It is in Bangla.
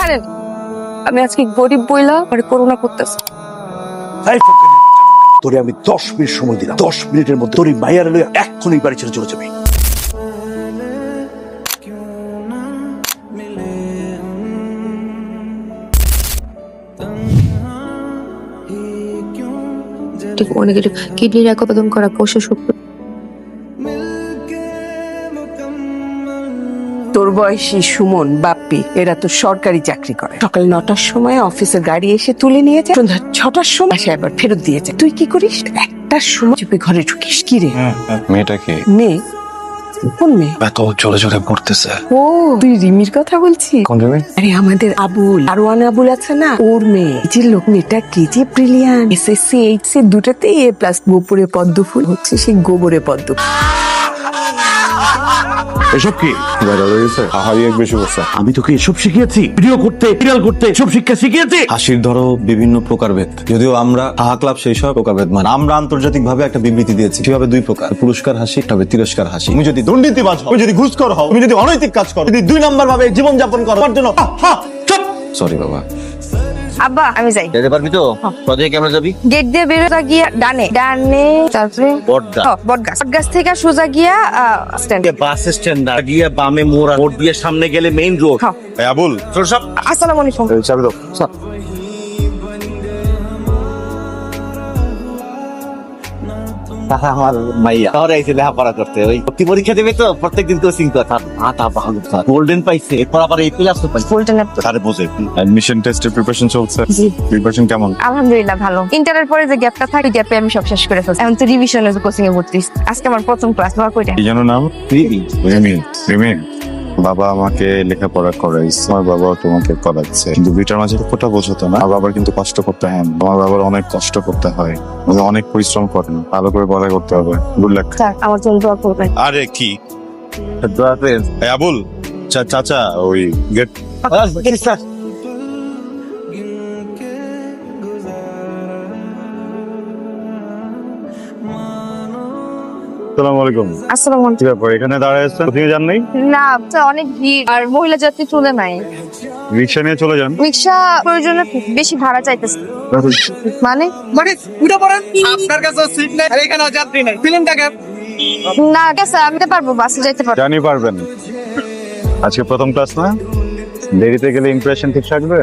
ছাড়েন, আমি আজকে গরিব বইলা পরে করোনা করতেছি। তোরে আমি 10 মিনিট সময় দিলাম, 10 মিনিটের মধ্যে তোর মাইয়ার লইয়া এক্ষুনি বাড়ি ছেড়ে চলে যাবে। অনেক কিডনির একোপাদন করা কোষে শুক্র। তোর বয়সী সুমন বাপ্পি এরা তো সরকারি চাকরি করে। সকাল 9টার সময় অফিসের গাড়ি এসে তুলে নিয়ে যায়, সন্ধ্যা 6টার সময় সে আবার ফেরত দিয়ে যায়। তুই কি করিস? একটার সময় চুপে ঘরে ঢুকিস। কি রে মেয়েটাকে মেয়ে? কোন মেয়ে? এত জোরে জোরে পড়তেছে। ও তুই রিমির কথা বলছিস? কোন রিমি? আরে আমাদের আবুল, আরওয়ান আবুল আছে না, ওর মেয়ে। যে লোক মেয়েটা কি যে ব্রিলিয়ান্ট, এসএসসি এইচএসসি দুটাতে A+। গোপরে পদ্ম ফুল হচ্ছে সেই গোবরে পদ্ম। এসব কি হাহারি এক বেশি বসছে। আমি তোকে এসব শিখিয়েছি? ভিডিও করতে, ভাইরাল করতে সব শিক্ষা শিখিয়েছি? হাসির ধরো বিভিন্ন প্রকারভেদ। যদিও আমরা হাহা ক্লাব সেই সব প্রকারভেদ মানে আমরা আন্তর্জাতিক ভাবে একটা বিবৃতি দিয়েছি সেভাবে 2 প্রকার, পুরস্কার হাসি তবে তিরস্কার হাসি। তুমি যদি দুর্নীতিবাজ হও, তুমি যদি ঘুষখোর হও, তুমি যদি অনৈতিক কাজ করো, যদি 2 নাম্বার ভাবে জীবন যাপন করো, তার জন্য সরি বাবা। আব্বা আমি যাই। যেতে পারবি তো? কোথায় কেমন যাবি? গেট দিয়ে বেরোতে গিয়া ডানে ডানে, তারপরে বটগাছ। বটগাছ থেকে সোজা গিয়া স্ট্যান্ড। বাস স্ট্যান্ড গিয়ে বামে মোড়, মোড় দিয়ে সামনে গেলে মেইন রোড। এই আবুল তোর সব আসসালামু আলাইকুম। চাবি দাও। আমার মাইয়া শহরে আইছে লেখাপড়া করতে, ওই ভর্তি পরীক্ষা দেবে তো প্রত্যেকদিন কোচিং তো। আটা ভালো গোল্ডেন পাইছে, এরপর আবার A+ পাইছে। ফুলটা নেপ। আরে বোঝে অ্যাডমিশন টেস্টের প্রিপারেশন চলছে। জি। প্রিপারেশন কেমন? আলহামদুলিল্লাহ ভালো। ইন্টারের পরে যে গ্যাপটা থাকে গ্যাপে আমি সব শেষ করে ফেলছি। এখন তো রিভিশনের কোচিং এ ভর্তি। আজকে আমার প্রথম ক্লাস। দোয়া কইরা। কি যেন নাম? রিমি। রিমি। রিমি, বাবা আমাকে লেখাপড়া করাইছে, আমার বাবা তোমাকে করাচ্ছে, কিন্তু দুইটার মাঝে কোটা বোঝো তো না। আমার বাবার কিন্তু কষ্ট করতে হয়, আমার বাবার অনেক কষ্ট করতে হয়, উনি অনেক পরিশ্রম করেন, ভালো করে পড়া করতে হবে। Good luck. স্যার আমার জন্য দোয়া করবেন। আরে কি দোয়া করে এই আবুল, চাচা ওই গেট। আসসালামু আলাইকুম। আসসালামু আলাইকুম। কি ব্যাপার এখানে দাঁড়ায় আছেন? কোথায় যান নাই? না স্যার, অনেক ভিড় আর মহিলা যাত্রী তুলে নাই। রিক্সা নিয়ে চলে যান। রিক্সা প্রয়োজনে বেশি ভাড়া চাইতেছে। মানে উঠে পড়েন, আপনার কাছে সিট নেই আর এখানে যাত্রী নেই। ফিল্মটাকে না স্যার, আমি তো পারবো, বাসে যাইতে পারবো। জানি পারবেন। আজকে প্রথম ক্লাস না, দেরিতে গেলে ইমপ্রেশন ঠিক থাকবে।